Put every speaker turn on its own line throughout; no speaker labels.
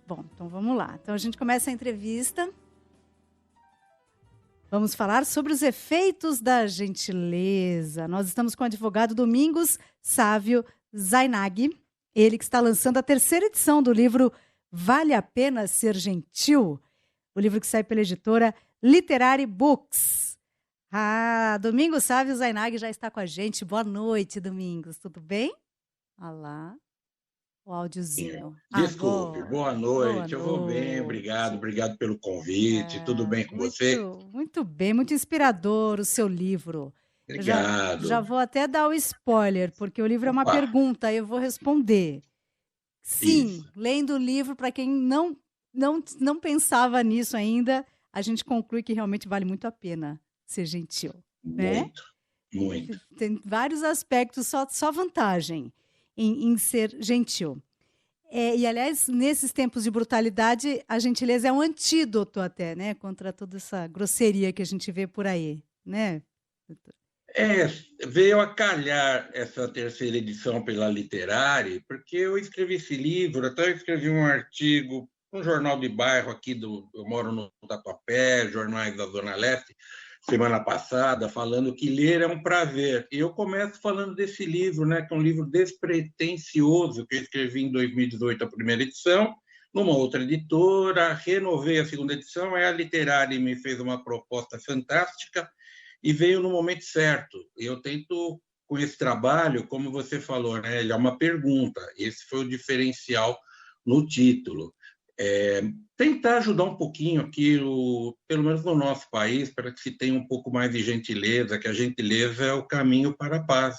Bom, então vamos lá. Então a gente começa a entrevista. Vamos falar sobre os efeitos da gentileza. Nós estamos com o advogado Domingos Sávio Zainag, ele que está lançando a 3ª edição do livro Vale a Pena Ser Gentil, o livro que sai pela editora Literary Books. Domingos Sávio Zainag já está com a gente. Boa noite, Domingos. Tudo bem? Olha lá. O áudiozinho.
Desculpe, boa noite.
Boa
Eu vou bem, obrigado pelo convite. Tudo bem com você?
Muito bem, muito inspirador o seu livro.
Obrigado.
Eu já vou até dar o spoiler, porque o livro é uma pergunta e eu vou responder. Sim,
Isso.
lendo o livro, para quem não pensava nisso ainda, a gente conclui que realmente vale muito a pena ser gentil. Né?
Muito.
Tem vários aspectos, só vantagem em ser gentil. E, aliás, nesses tempos de brutalidade, a gentileza é um antídoto até, né? Contra toda essa grosseria que a gente vê por aí, né?
Veio a calhar essa 3ª edição pela Literary, porque eu escrevi esse livro, até eu escrevi um artigo no jornal de bairro aqui, eu moro no Tatuapé, jornais da Zona Leste, semana passada, falando que ler é um prazer. E eu começo falando desse livro, né, que é um livro despretensioso, que eu escrevi em 2018, a 1ª edição, numa outra editora, renovei a 2ª edição, aí a Literary me fez uma proposta fantástica e veio no momento certo. Eu tento, com esse trabalho, como você falou, né, ele é uma pergunta, esse foi o diferencial no título. Tentar ajudar um pouquinho aqui, pelo menos no nosso país, para que se tenha um pouco mais de gentileza, que a gentileza é o caminho para a paz.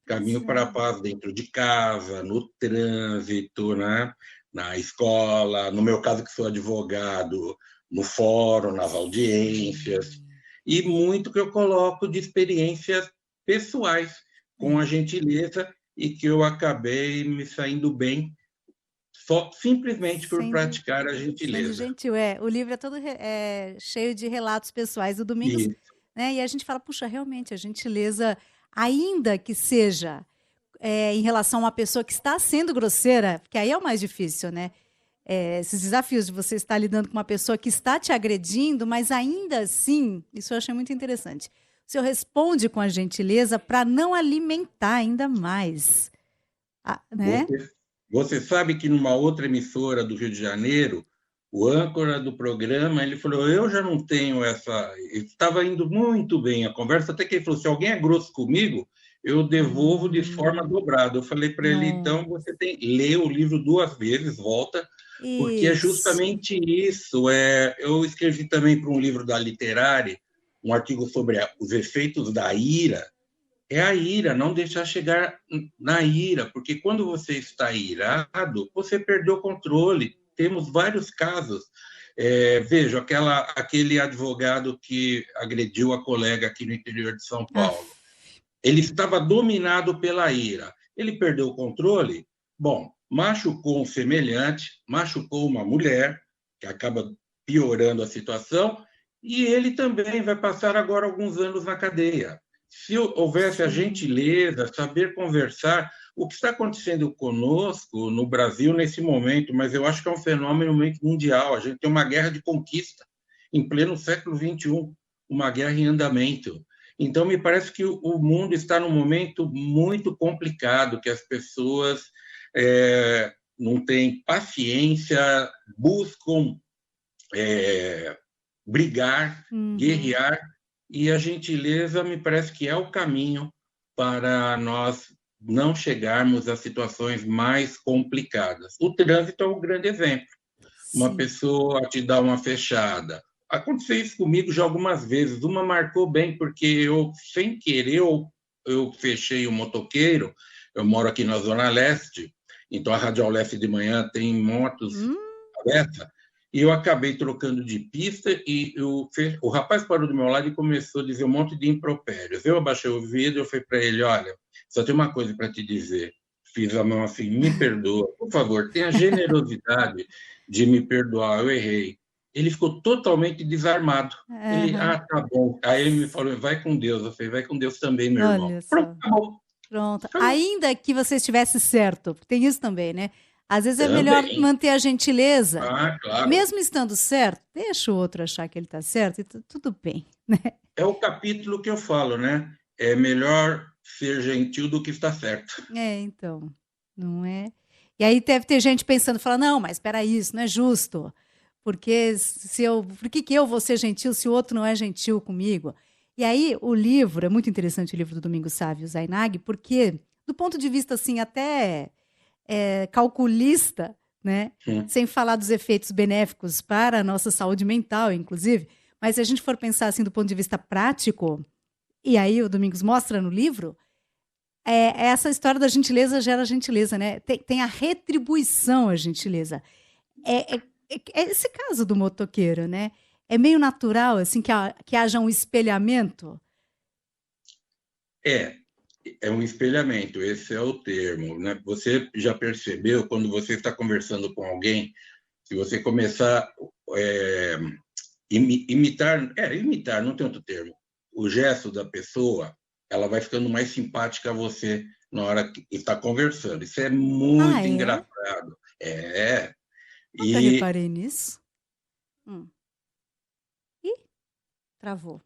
Caminho para a paz dentro de casa, no trânsito, né? Na escola, no meu caso que sou advogado, no fórum, nas audiências, e muito que eu coloco de experiências pessoais com a gentileza e que eu acabei me saindo bem só simplesmente por praticar a gentileza.
Sendo gentil, o livro é todo cheio de relatos pessoais do Domingos, né? E a gente fala, puxa, realmente, a gentileza, ainda que seja em relação a uma pessoa que está sendo grosseira, porque aí é o mais difícil, né? Esses desafios de você estar lidando com uma pessoa que está te agredindo, mas ainda assim, isso eu achei muito interessante. O senhor responde com a gentileza para não alimentar ainda mais, né?
Você sabe que numa outra emissora do Rio de Janeiro, o âncora do programa, ele falou, eu já não tenho essa... Estava indo muito bem a conversa, até que ele falou, se alguém é grosso comigo, eu devolvo de forma dobrada. Eu falei para ele, então você tem lê o livro 2 vezes, volta, porque é justamente isso. Eu escrevi também para um livro da Literary, um artigo sobre os efeitos da ira. É a ira, não deixar chegar na ira, porque quando você está irado, você perdeu o controle. Temos vários casos. Veja, aquele advogado que agrediu a colega aqui no interior de São Paulo. Ele estava dominado pela ira. Ele perdeu o controle? Bom, machucou um semelhante, machucou uma mulher, que acaba piorando a situação, e ele também vai passar agora alguns anos na cadeia. Se houvesse a gentileza, saber conversar, o que está acontecendo conosco no Brasil nesse momento, mas eu acho que é um fenômeno meio que mundial, a gente tem uma guerra de conquista em pleno século XXI, uma guerra em andamento. Então, me parece que o mundo está num momento muito complicado, que as pessoas não têm paciência, buscam brigar, guerrear, e a gentileza me parece que é o caminho para nós não chegarmos a situações mais complicadas. O trânsito é um grande exemplo. Uma pessoa te dá uma fechada. Aconteceu isso comigo já algumas vezes. Uma marcou bem, porque eu, sem querer, eu fechei o motoqueiro. Eu moro aqui na Zona Leste, então a Radial Leste de manhã tem motos abertas, e eu acabei trocando de pista e o rapaz parou do meu lado e começou a dizer um monte de impropérios. Eu abaixei o vidro e falei para ele, olha, só tem uma coisa para te dizer. Fiz a mão assim, me perdoa, por favor, tenha a generosidade de me perdoar, eu errei. Ele ficou totalmente desarmado. Ele, tá bom. Aí ele me falou, vai com Deus. Eu falei, vai com Deus também, meu irmão.
Pronto, acabou. Pronto. Ainda que você estivesse certo, tem isso também, né? Às vezes é melhor
Também.
manter a gentileza,
Ah, claro.
mesmo estando certo, deixa o outro achar que ele está certo e tudo bem, né?
É o capítulo que eu falo, né? É melhor ser gentil do que estar certo.
Então, não é? E aí deve ter gente pensando, falando, não, mas espera aí, isso não é justo. Porque por que eu vou ser gentil se o outro não é gentil comigo? E aí o livro, é muito interessante o livro do Domingos Sávio Zainag, porque do ponto de vista assim até calculista, né?
Hum.
Sem falar dos efeitos benéficos para a nossa saúde mental, inclusive, mas se a gente for pensar assim do ponto de vista prático, e aí o Domingos mostra no livro, essa história da gentileza gera gentileza, né? Tem a retribuição à gentileza. É esse caso do motoqueiro, né? É meio natural, assim, que haja um espelhamento.
É, é um espelhamento, esse é o termo, né? Você já percebeu, quando você está conversando com alguém, se você começar é, imitar, não tem outro termo, o gesto da pessoa, ela vai ficando mais simpática a você na hora que está conversando. Isso é
Ah,
muito
é?
engraçado. É.
Nunca
E
reparei nisso. Hum. Ih, travou.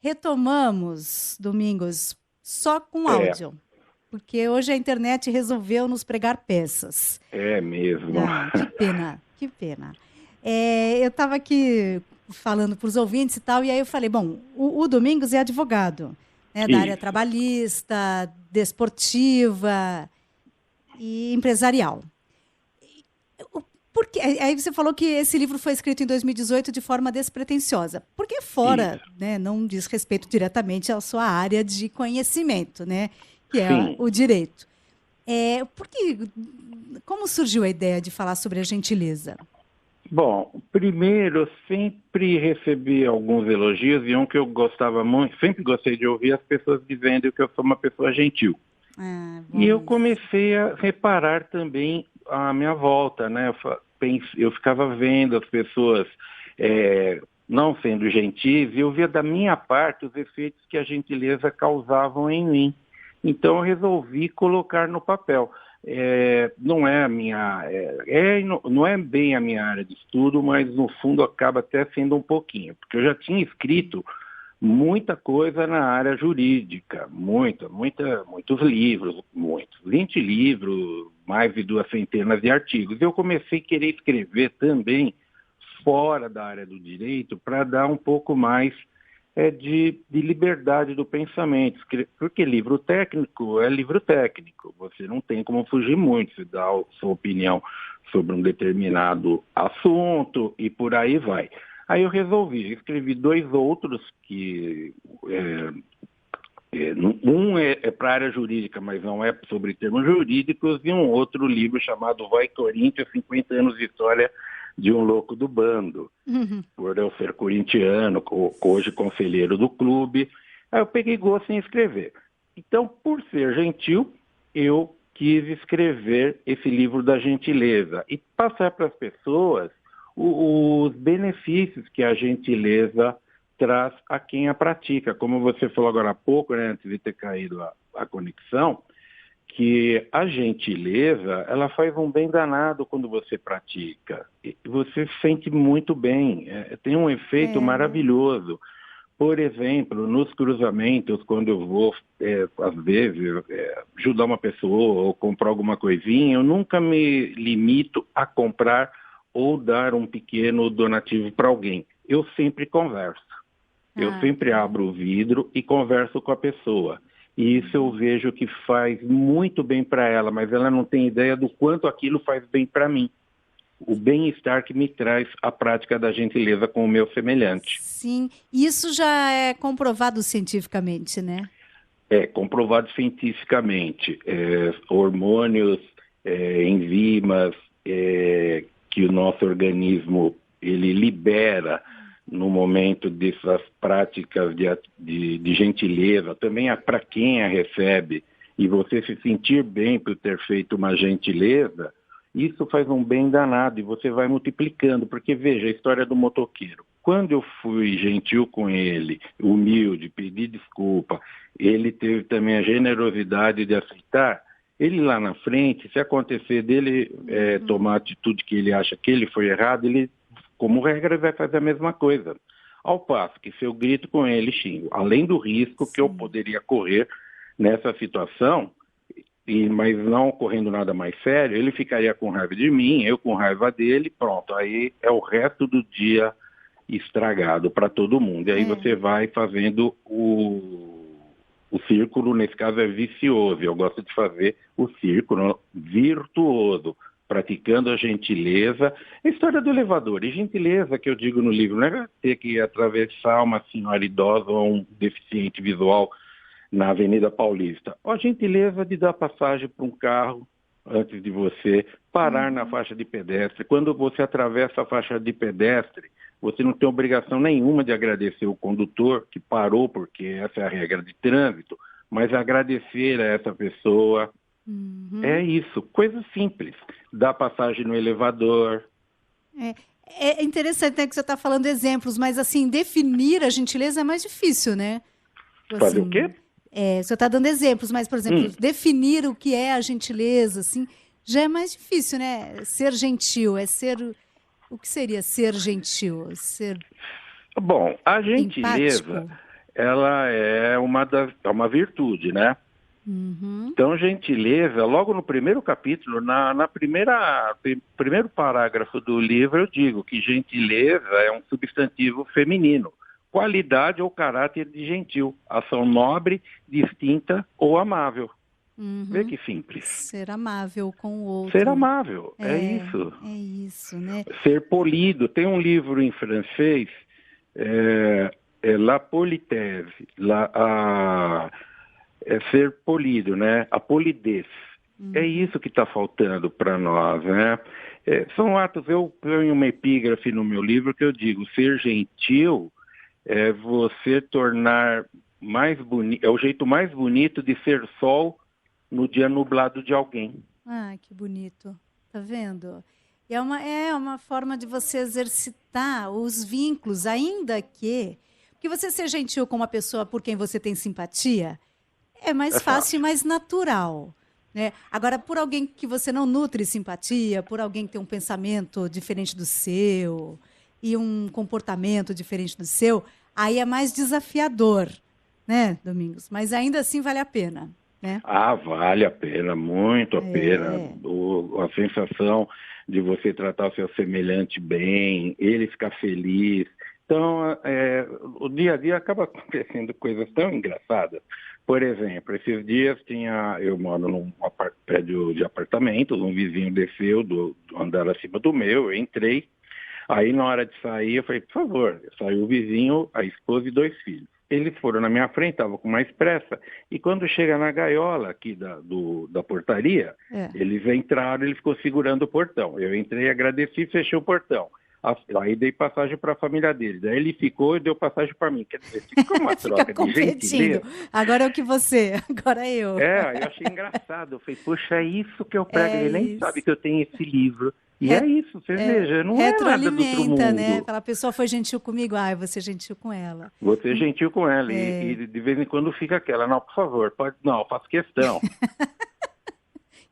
Retomamos, Domingos, só com
É,
áudio, porque hoje a internet resolveu nos pregar peças.
é mesmo.
Ah, que pena, que pena. Eu estava aqui falando para os ouvintes e tal, e aí eu falei, bom, o Domingos é advogado, né, da área
Isso,
trabalhista, desportiva e empresarial. Porque, aí você falou que esse livro foi escrito em 2018 de forma despretensiosa. Porque fora,
isso.
né, não diz respeito diretamente à sua área de conhecimento, né, que é
Sim.
o direito. Porque, como surgiu a ideia de falar sobre a gentileza?
Bom, primeiro, eu sempre recebi alguns elogios e um que eu gostava muito, sempre gostei de ouvir as pessoas dizendo que eu sou uma pessoa gentil.
Ah,
E
bom
eu
isso.
comecei a reparar também à minha volta, né? Eu ficava vendo as pessoas não sendo gentis e eu via da minha parte os efeitos que a gentileza causavam em mim. Então eu resolvi colocar no papel. Não é a minha, não é bem a minha área de estudo, mas no fundo acaba até sendo um pouquinho, porque eu já tinha escrito muita coisa na área jurídica, muitos livros, 20 livros, mais de 200 de artigos. Eu comecei a querer escrever também fora da área do direito para dar um pouco mais de liberdade do pensamento, porque livro técnico é livro técnico, você não tem como fugir muito, você dá a sua opinião sobre um determinado assunto e por aí vai. Aí eu resolvi, escrevi 2 outros que um é para a área jurídica, mas não é sobre termos jurídicos, e um outro livro chamado Vai Corinthians, 50 anos de história de um louco do bando,
Uhum.
por eu ser corintiano, hoje conselheiro do clube. Aí eu peguei gosto em escrever. Então, por ser gentil, eu quis escrever esse livro da gentileza e passar para as pessoas os benefícios que a gentileza traz a quem a pratica. Como você falou agora há pouco, né, antes de ter caído a conexão, que a gentileza, ela faz um bem danado quando você pratica. E você se sente muito bem, tem um efeito
Né?
maravilhoso. Por exemplo, nos cruzamentos, quando eu vou, às vezes, ajudar uma pessoa ou comprar alguma coisinha, eu nunca me limito a comprar ou dar um pequeno donativo para alguém. Eu sempre converso. Eu
Ah, que
sempre
bom.
abro o vidro e converso com a pessoa. E isso eu vejo que faz muito bem para ela, mas ela não tem ideia do quanto aquilo faz bem para mim. O bem-estar que me traz a prática da gentileza com o meu semelhante.
Sim, isso já é comprovado cientificamente, né?
É comprovado cientificamente. Hormônios, enzimas que o nosso organismo ele libera no momento dessas práticas de gentileza, também para quem a recebe, e você se sentir bem por ter feito uma gentileza, isso faz um bem danado e você vai multiplicando, porque veja a história do motoqueiro. Quando eu fui gentil com ele, humilde, pedi desculpa, ele teve também a generosidade de aceitar, Ele lá na frente, se acontecer dele tomar a atitude que ele acha que ele foi errado, ele, como regra, vai fazer a mesma coisa. Ao passo que se eu grito com ele, xingo, além do risco que eu poderia correr nessa situação, mas não ocorrendo nada mais sério, ele ficaria com raiva de mim, eu com raiva dele, pronto, aí é o resto do dia estragado para todo mundo. E aí você vai fazendo o círculo, nesse caso é vicioso, eu gosto de fazer o círculo virtuoso, praticando a gentileza. A história do elevador, e gentileza que eu digo no livro, não é ter que atravessar uma senhora idosa ou um deficiente visual na Avenida Paulista. A gentileza de dar passagem para um carro antes de você parar na faixa de pedestre. Quando você atravessa a faixa de pedestre, você não tem obrigação nenhuma de agradecer o condutor que parou, porque essa é a regra de trânsito, mas agradecer a essa pessoa. É isso, coisa simples. Dar passagem no elevador.
É interessante, né, que você está falando exemplos, mas assim, definir a gentileza é mais difícil, né?
Fazer o quê?
Você está dando exemplos, mas, por exemplo, definir o que é a gentileza, assim, já é mais difícil, né? Ser gentil, o que seria ser gentil?
Bom, a gentileza,
empático?
ela é uma virtude, né? Então, gentileza, logo no primeiro capítulo, primeiro parágrafo do livro, eu digo que gentileza é um substantivo feminino. Qualidade ou caráter de gentil, ação nobre, distinta ou amável. Vê que simples.
Ser amável com o outro.
Ser amável, é isso.
É isso, né?
Ser polido. Tem um livro em francês, La Politesse, ser polido, né? A polidez. É isso que está faltando para nós, né? São atos, eu ponho uma epígrafe no meu livro que eu digo, ser gentil é você tornar mais bonito, é o jeito mais bonito de ser sol no dia nublado de alguém.
Ah, que bonito. Tá vendo? É uma forma de você exercitar os vínculos, ainda que... Porque você ser gentil com uma pessoa por quem você tem simpatia é mais fácil e mais natural, né? Agora, por alguém que você não nutre simpatia, por alguém que tem um pensamento diferente do seu e um comportamento diferente do seu, aí é mais desafiador, né, Domingos? Mas ainda assim vale a pena, né?
Ah, vale a pena, muito a pena. A sensação de você tratar o seu semelhante bem, ele ficar feliz. Então, o dia a dia acaba acontecendo coisas tão engraçadas. Por exemplo, esses dias eu moro num prédio de apartamentos, um vizinho desceu do andar acima do meu, eu entrei. Aí, na hora de sair, eu falei, por favor, saiu o vizinho, a esposa e 2 filhos. Eles foram na minha frente, estavam com mais pressa, e quando chega na gaiola aqui da portaria, eles entraram, ele ficou segurando o portão. Eu entrei, agradeci e fechei o portão. Aí dei passagem para a família dele. Daí ele ficou e deu passagem para mim. Quer dizer, ficou uma troca de gentileza.
Agora é o que você, agora é eu.
Eu achei engraçado. Eu falei, poxa, é isso que eu prego. Ele nem sabe que eu tenho esse livro. E é isso, você veja, não é nada do outro mundo.
Né? Aquela pessoa foi gentil comigo, eu vou ser gentil com ela.
Vou ser gentil com ela. E de vez em quando fica aquela, não, por favor, pode, não, eu faço questão.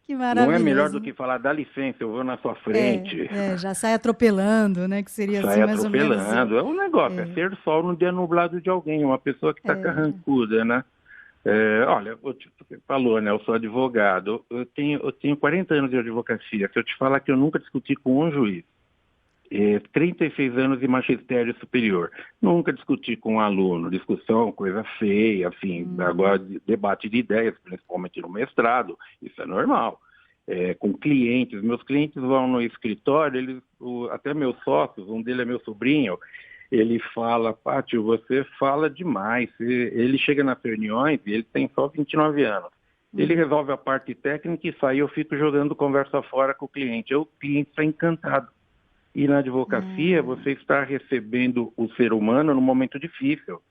Que maravilhoso.
Não é melhor do que falar, dá licença, eu vou na sua frente.
Já sai atropelando, né? Que seria
sai
assim mais ou menos.
Sai atropelando. É um negócio, é ser sol no dia nublado de alguém, uma pessoa que está carrancuda, né? Olha, você falou, né? Eu sou advogado, eu tenho 40 anos de advocacia. Se eu te falar que eu nunca discuti com um juiz, 36 anos de magistério superior, nunca discuti com um aluno, discussão, coisa feia, assim, agora debate de ideias, principalmente no mestrado, isso é normal. Com clientes, meus clientes vão no escritório, até meus sócios, um deles é meu sobrinho, ele fala, Pátio, você fala demais. Ele chega nas reuniões e ele tem só 29 anos. Ele resolve a parte técnica e sai, eu fico jogando conversa fora com o cliente. O cliente está encantado. E na advocacia, você está recebendo o ser humano num momento difícil,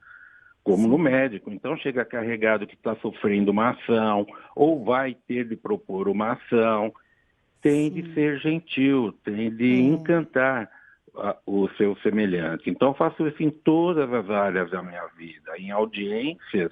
como no médico. Então, chega carregado que está sofrendo uma ação ou vai ter de propor uma ação. Tem de ser gentil, tem de encantar o seu semelhante. Então, faço isso em todas as áreas da minha vida. Em audiências,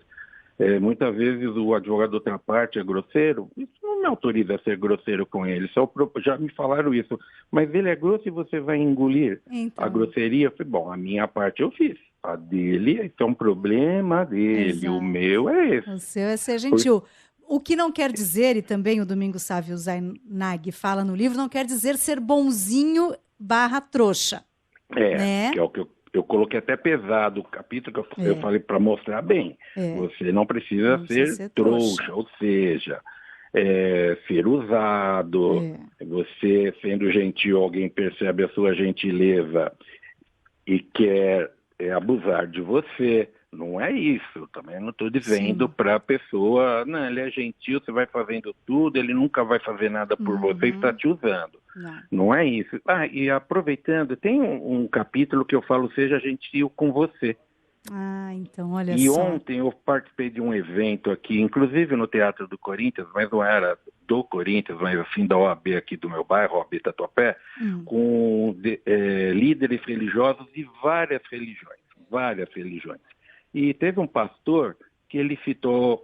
Muitas vezes o advogado da outra parte é grosseiro, isso não me autoriza a ser grosseiro com ele, já me falaram isso, mas ele é grosso e você vai engolir a grosseria. Eu falei, bom, a minha parte eu fiz, a dele, isso é um problema dele,
Exato.
O meu é esse.
O seu é ser gentil. O que não quer dizer, e também o Domingos Sávio Zainag fala no livro, não quer dizer ser bonzinho / trouxa. Né?
Que é o que eu coloquei até pesado o capítulo que eu falei para mostrar bem. Você não precisa ser trouxa, ou seja, ser usado. Você, sendo gentil, alguém percebe a sua gentileza e quer abusar de você. Não é isso. Também não estou dizendo para a pessoa, não, ele é gentil, você vai fazendo tudo, ele nunca vai fazer nada por você, está te usando. Não é isso. E aproveitando, tem um capítulo que eu falo, seja gentil com você.
Então, olha
só. E
só.
ontem eu participei de um evento aqui, inclusive no Teatro do Corinthians, mas não era do Corinthians, mas assim da OAB aqui do meu bairro, OAB Tatuapé, com líderes religiosos de várias religiões. E teve um pastor que ele citou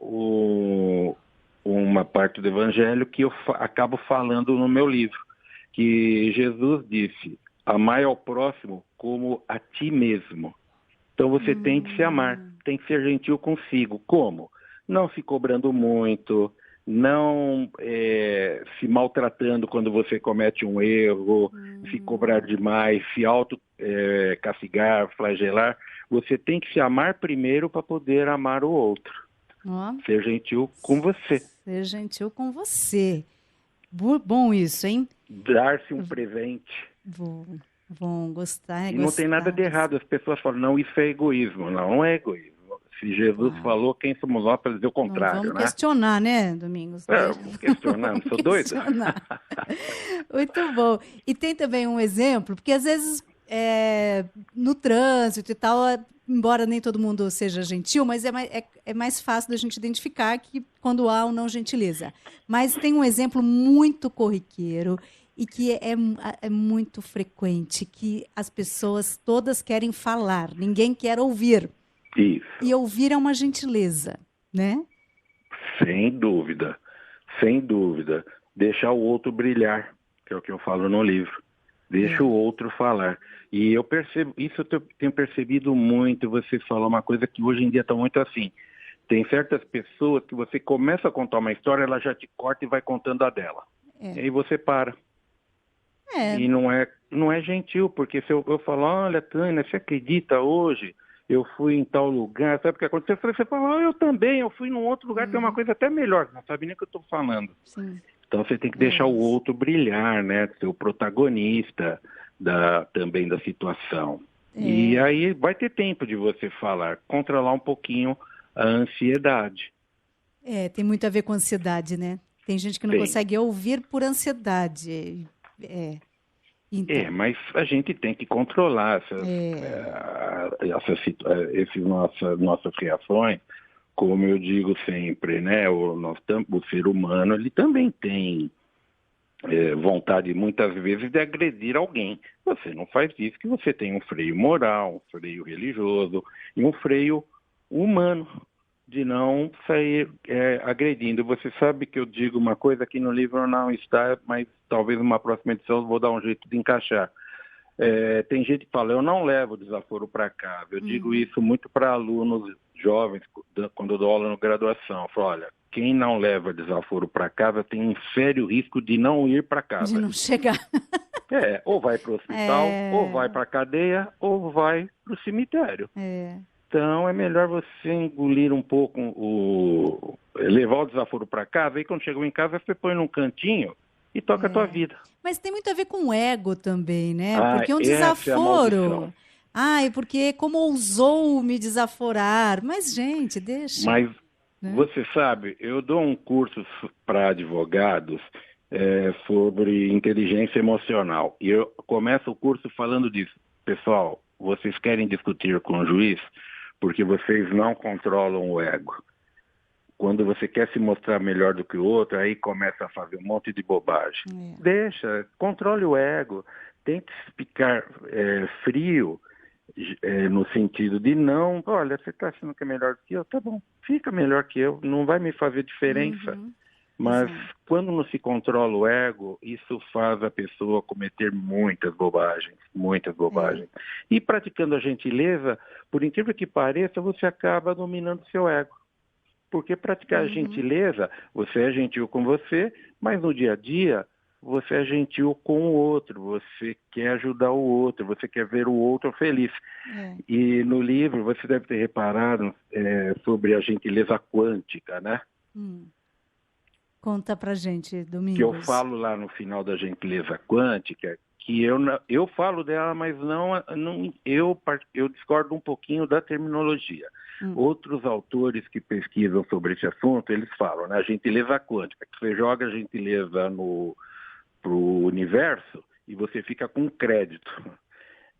uma parte do evangelho que eu acabo falando no meu livro, que Jesus disse, amai ao próximo como a ti mesmo. Então você tem que se amar, tem que ser gentil consigo. Como? Não se cobrando muito, não se maltratando quando você comete um erro, se cobrar demais, se castigar, flagelar. Você tem que se amar primeiro para poder amar o outro. Ser gentil com você.
Ser gentil com você. Bom isso, hein?
Dar-se um presente.
Vão gostar.
E não tem nada de errado. As pessoas falam, não, isso é egoísmo. Não é egoísmo. Se Jesus falou, quem somos nós para dizer o contrário,
vamos questionar, né, Domingos?
Vamos questionar, não sou doido.
Muito bom. E tem também um exemplo, porque às vezes no trânsito e tal, embora nem todo mundo seja gentil, mas é mais fácil da gente identificar que quando há ou não gentileza. Mas tem um exemplo muito corriqueiro e que é muito frequente, que as pessoas todas querem falar, ninguém quer ouvir.
Isso.
E ouvir é uma gentileza, né?
Sem dúvida. Deixar o outro brilhar, que é o que eu falo no livro. Deixa o outro falar. E eu percebo, isso eu tenho percebido muito, você falou uma coisa que hoje em dia está muito assim. Tem certas pessoas que você começa a contar uma história, ela já te corta e vai contando a dela. E aí você para. E não é gentil, porque se eu falar, olha, Tânia, você acredita hoje? Eu fui em tal lugar, sabe o que aconteceu? Você fala, eu também, eu fui num outro lugar que é uma coisa até melhor, não sabe nem o que eu estou falando.
Sim.
Então você tem que deixar o outro brilhar, né? Ser o protagonista também da situação. E aí vai ter tempo de você falar, controlar um pouquinho a ansiedade.
Tem muito a ver com ansiedade, né? Tem gente que não consegue ouvir por ansiedade. Então.
Mas a gente tem que controlar nossas reações, como eu digo sempre, né? O ser humano, ele também tem vontade, muitas vezes, de agredir alguém. Você não faz isso, que você tem um freio moral, um freio religioso e um freio humano de não sair agredindo. Você sabe que eu digo uma coisa que no livro não está, mas talvez numa próxima edição eu vou dar um jeito de encaixar. Tem gente que fala, eu não levo desaforo para casa. Eu digo isso muito para alunos jovens, quando eu dou aula na graduação. Eu falo, olha, quem não leva desaforo para casa tem um sério risco de não ir para casa.
De não chegar.
Ou vai para o hospital, ou vai para a cadeia, ou vai para o cemitério. Então, é melhor você engolir um pouco, levar o desaforo para casa, aí quando chegou em casa, você põe num cantinho e toca a tua vida.
Mas tem muito a ver com o ego também, né? Porque um desaforo... porque como ousou me desaforar? Mas, gente, deixa.
Mas, você sabe, eu dou um curso para advogados sobre inteligência emocional. E eu começo o curso falando disso. Pessoal, vocês querem discutir com o juiz porque vocês não controlam o ego. Quando você quer se mostrar melhor do que o outro, aí começa a fazer um monte de bobagem. Deixa, controle o ego, tente ficar frio no sentido de não, olha, você está achando que é melhor que eu? Tá bom, fica melhor que eu, não vai me fazer diferença. Mas quando não se controla o ego, isso faz a pessoa cometer muitas bobagens, muitas bobagens. E praticando a gentileza, por incrível que pareça, você acaba dominando seu ego. Porque praticar a gentileza, você é gentil com você, mas no dia a dia, você é gentil com o outro, você quer ajudar o outro, você quer ver o outro feliz. E no livro, você deve ter reparado sobre a gentileza quântica, né?
Conta pra gente, Domingos.
Que eu falo lá no final da gentileza quântica, que eu falo dela, mas eu discordo um pouquinho da terminologia. Outros autores que pesquisam sobre esse assunto, eles falam, né, a gentileza quântica, que você joga a gentileza pro universo e você fica com crédito.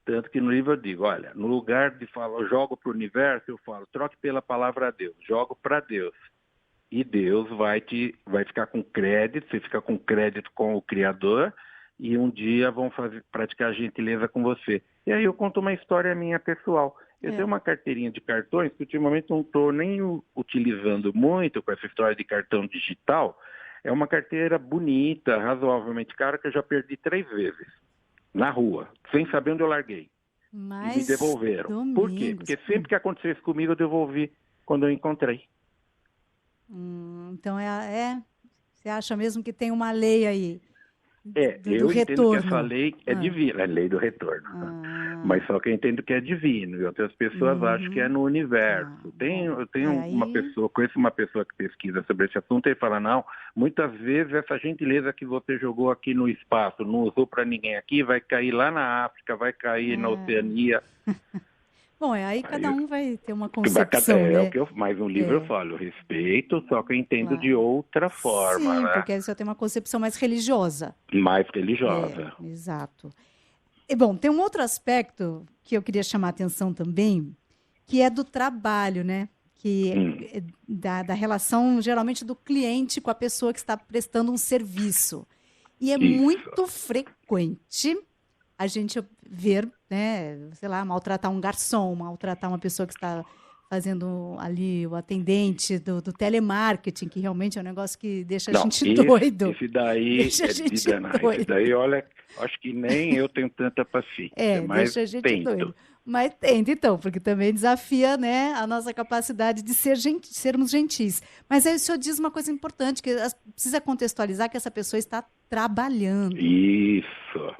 Tanto que no livro eu digo, olha, no lugar de falar, eu jogo pro universo, eu falo, troque pela palavra Deus, jogo para Deus. E Deus vai ficar com crédito, você fica com crédito com o Criador, e um dia vão praticar gentileza com você. E aí eu conto uma história minha pessoal. Eu tenho uma carteirinha de cartões que ultimamente não estou nem utilizando muito com essa história de cartão digital. É uma carteira bonita, razoavelmente cara, que eu já perdi 3 vezes na rua, sem saber onde eu larguei.
Mas,
e me devolveram.
Domingos,
Por quê? Porque sempre que acontecesse comigo, eu devolvi quando eu encontrei.
Então você acha mesmo que tem uma lei aí do
eu entendo
retorno?
que essa lei é divina, é a lei do retorno. Mas só que eu entendo que é divino, e outras pessoas acham que é no universo. Eu conheço uma pessoa que pesquisa sobre esse assunto e fala, não, muitas vezes essa gentileza que você jogou aqui no espaço, não usou para ninguém aqui, vai cair lá na África, vai cair na Oceania.
Bom, aí cada um vai ter uma concepção, né?
Mas no livro eu falo, respeito, só que eu entendo de outra forma.
Sim,
né?
porque aí você tem uma concepção mais religiosa.
Mais religiosa.
Exato. E, bom, tem um outro aspecto que eu queria chamar a atenção também, que é do trabalho, né? Que é da relação, geralmente, do cliente com a pessoa que está prestando um serviço. E é muito frequente a gente ver, né, sei lá, maltratar um garçom, maltratar uma pessoa que está fazendo ali o atendente do telemarketing, que realmente é um negócio que deixa a gente doido.
Esse daí
deixa a gente doido.
Esse daí, olha, acho que nem eu tenho tanta paciência, mas
deixa a gente doido. Mas tenta, então, porque também desafia, né, a nossa capacidade de sermos gentis. Mas aí o senhor diz uma coisa importante, que precisa contextualizar que essa pessoa está trabalhando.
Isso.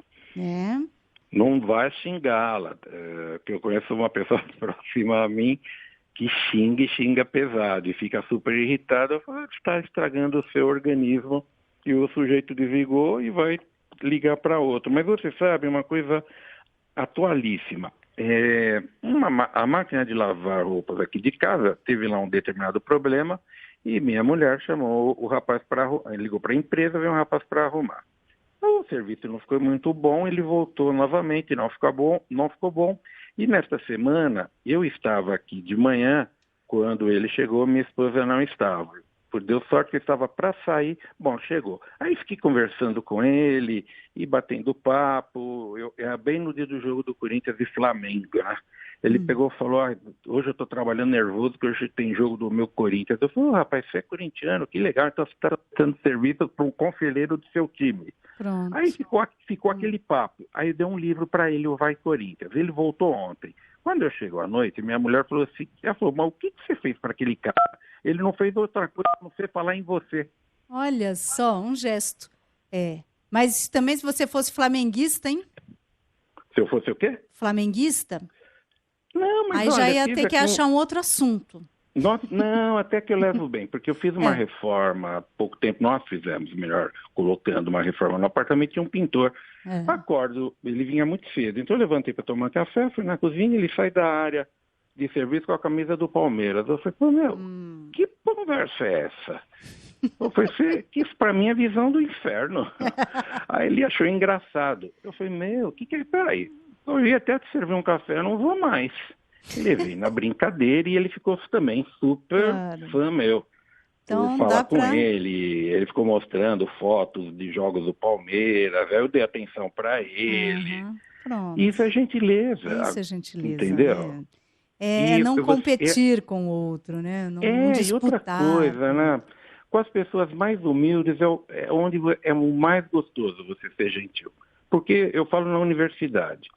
Não vai xingá-la. Eu conheço uma pessoa próxima a mim que xinga pesado e fica super irritada. Eu falo, está estragando o seu organismo, e o sujeito desligou e vai ligar para outro. Mas você sabe, uma coisa atualíssima. A máquina de lavar roupas aqui de casa teve lá um determinado problema e minha mulher chamou o rapaz ligou para a empresa, veio um rapaz para arrumar. O serviço não ficou muito bom, ele voltou novamente, não ficou bom. E nesta semana, eu estava aqui de manhã, quando ele chegou, minha esposa não estava. Deu sorte que eu estava para sair, chegou. Aí fiquei conversando com ele e batendo papo, bem no dia do jogo do Corinthians e Flamengo, né? Ele pegou e falou, hoje eu estou trabalhando nervoso porque hoje tem jogo do meu Corinthians. Eu falei, rapaz, você é corintiano, que legal, então você está dando serviço para um conselheiro do seu time.
Pronto.
Aí ficou aquele papo. Aí eu dei um livro para ele, o Vai Corinthians. Ele voltou ontem. Quando eu chego à noite, minha mulher falou assim, mas o que você fez para aquele cara? Ele não fez outra coisa a não ser falar em você.
Olha só, um gesto. Mas também se você fosse flamenguista, hein?
Se eu fosse o quê?
Flamenguista?
Não, mas
aí já ia ter que achar um outro assunto.
Não, até que eu levo bem, porque eu fiz uma reforma há pouco tempo, nós fizemos, melhor, colocando uma reforma no apartamento, tinha um pintor. Acordo, ele vinha muito cedo, então eu levantei para tomar café, fui na cozinha, ele sai da área de serviço com a camisa do Palmeiras. Eu falei, que conversa é essa? Eu falei, isso para mim é visão do inferno. Aí ele achou engraçado. Eu falei, peraí, eu ia até te servir um café, eu não vou mais. Ele veio na brincadeira e ele ficou também super fã meu.
Então,
falar com ele ficou mostrando fotos de jogos do Palmeiras, aí eu dei atenção para ele.
Pronto.
Isso é gentileza.
Isso é gentileza.
Entendeu?
É não competir com o outro, né? Não disputar.
E outra coisa, né? Com as pessoas mais humildes é onde é o mais gostoso você ser gentil. Porque eu falo na universidade.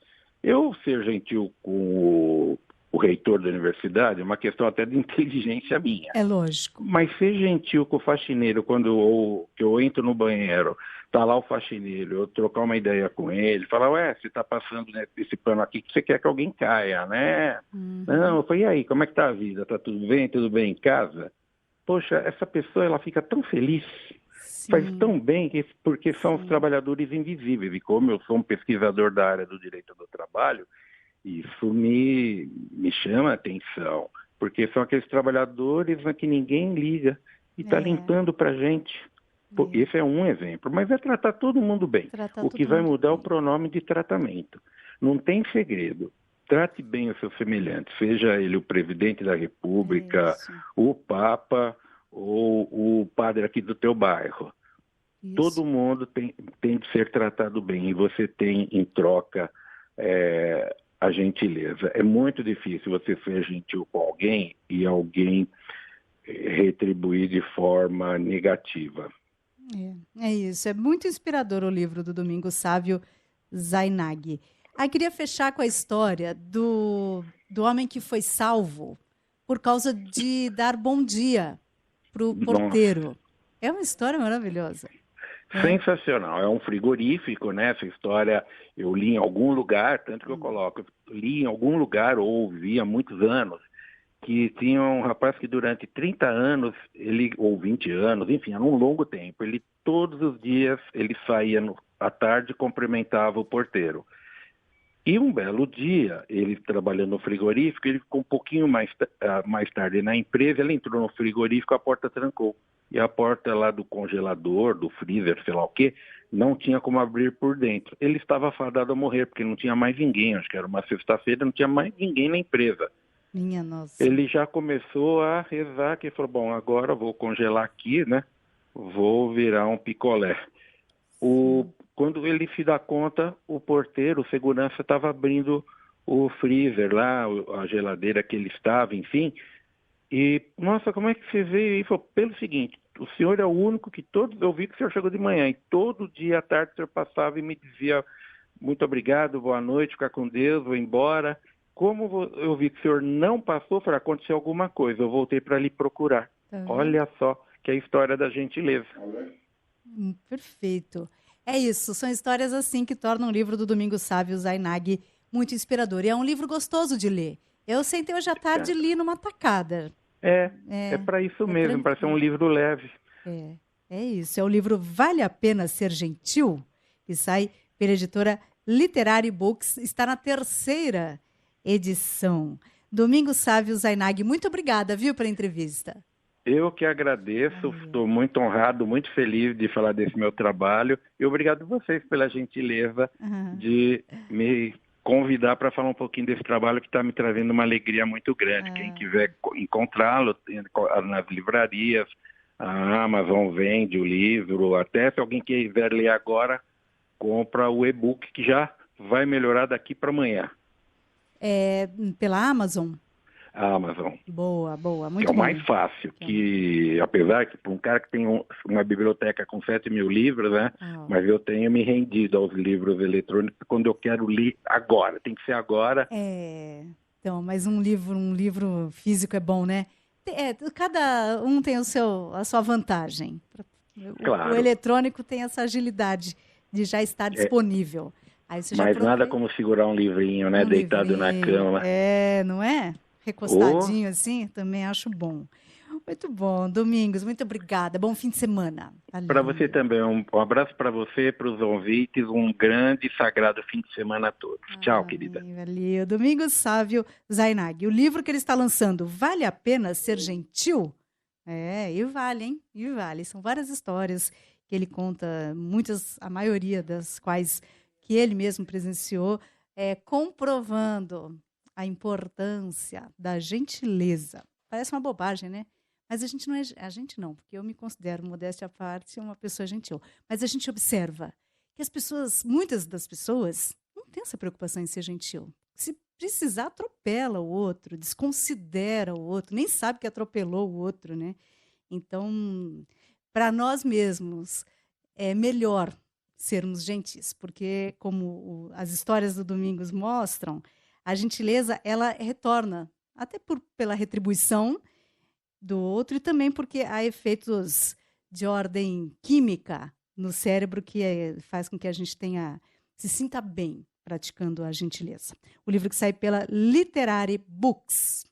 Eu ser gentil com o reitor da universidade é uma questão até de inteligência minha.
É lógico.
Mas ser gentil com o faxineiro quando eu entro no banheiro, tá lá o faxineiro, eu trocar uma ideia com ele, falar, você tá passando esse pano aqui que você quer que alguém caia, né? Não, eu falei, e aí, como é que tá a vida? Tá tudo bem? Tudo bem em casa? Poxa, essa pessoa, ela fica tão feliz, faz tão bem, porque são os trabalhadores invisíveis. E como eu sou um pesquisador da área do direito do trabalho, isso me chama a atenção, porque são aqueles trabalhadores que ninguém liga e está limpando para a gente. Esse é um exemplo, mas é tratar todo mundo bem. O que vai mudar é o pronome de tratamento. Não tem segredo. Trate bem o seu semelhante, seja ele o presidente da República, o Papa ou o padre aqui do teu bairro. Isso. Todo mundo tem de ser tratado bem e você tem em troca a gentileza. É muito difícil você ser gentil com alguém e alguém retribuir de forma negativa.
É isso. É muito inspirador o livro do Domingos Sávio Zainag. Queria fechar com a história do homem que foi salvo por causa de dar bom dia para o porteiro. É uma história maravilhosa.
Sensacional. É um frigorífico, né? Essa história eu li em algum lugar, tanto que eu li em algum lugar, ou ouvi há muitos anos, que tinha um rapaz que durante 30 anos, ou 20 anos, enfim, era um longo tempo, ele todos os dias ele saía à tarde e cumprimentava o porteiro. E um belo dia, ele trabalhando no frigorífico, ele ficou um pouquinho mais tarde na empresa, ele entrou no frigorífico, a porta trancou. E a porta lá do congelador, do freezer, sei lá o quê, não tinha como abrir por dentro. Ele estava fadado a morrer, porque não tinha mais ninguém, acho que era uma sexta-feira, não tinha mais ninguém na empresa.
Minha nossa.
Ele já começou a rezar, que ele falou, bom, agora eu vou congelar aqui, né? Vou virar um picolé. Quando ele se dá conta, o porteiro, o segurança, estava abrindo o freezer lá, a geladeira que ele estava, enfim. E, nossa, como é que você veio? Ele falou, pelo seguinte, o senhor é o único que eu vi que o senhor chegou de manhã, e todo dia à tarde o senhor passava e me dizia, muito obrigado, boa noite, fica com Deus, vou embora. Como eu vi que o senhor não passou, falei, aconteceu alguma coisa, eu voltei para lhe procurar. Olha só, que é a história da gentileza.
Perfeito. É isso, são histórias assim que tornam o livro do Domingos Sávio Zainag muito inspirador. E é um livro gostoso de ler. Eu sentei hoje à tarde e li numa tacada.
É para isso mesmo, para ser um livro leve.
É isso, é o livro Vale a Pena Ser Gentil, que sai pela editora Literary Books, está na 3ª edição. Domingos Sávio Zainag, muito obrigada, viu, pela entrevista.
Eu que agradeço, estou muito honrado, muito feliz de falar desse meu trabalho e obrigado a vocês pela gentileza de me convidar para falar um pouquinho desse trabalho que está me trazendo uma alegria muito grande. Quem quiser encontrá-lo nas livrarias, a Amazon vende o livro, até se alguém quiser ler agora, compra o e-book que já vai melhorar daqui para amanhã.
Pela Amazon?
A Amazon.
Boa, muito
bom. É o
bom.
mais fácil, que apesar que para um cara que tem uma biblioteca com 7.000 livros, né? Mas eu tenho me rendido aos livros eletrônicos quando eu quero ler agora, tem que ser agora.
Então, mas um livro físico é bom, né? Cada um tem a sua vantagem.
Claro.
O eletrônico tem essa agilidade de já estar disponível. Aí você
mas nada como segurar um livrinho, né? Deitado na cama.
Não é? Recostadinho assim, também acho bom. Muito bom, Domingos, muito obrigada. Bom fim de semana.
Para você também, um abraço para você, para os ouvintes, um grande e sagrado fim de semana a todos. Tchau, querida.
Valeu. Domingos Sávio Zainag. O livro que ele está lançando, Vale a Pena Ser Gentil? E vale, hein? E vale. São várias histórias que ele conta, a maioria das quais que ele mesmo presenciou, comprovando a importância da gentileza. Parece uma bobagem, né? Mas a gente não, porque eu me considero, modéstia à parte, uma pessoa gentil. Mas a gente observa que muitas das pessoas, não tem essa preocupação em ser gentil. Se precisar, atropela o outro, desconsidera o outro, nem sabe que atropelou o outro, né? Então, para nós mesmos, é melhor sermos gentis, porque, como as histórias do Domingos mostram, a gentileza, ela retorna, até pela retribuição do outro e também porque há efeitos de ordem química no cérebro que faz com que a gente se sinta bem praticando a gentileza. O livro que sai pela Literary Books.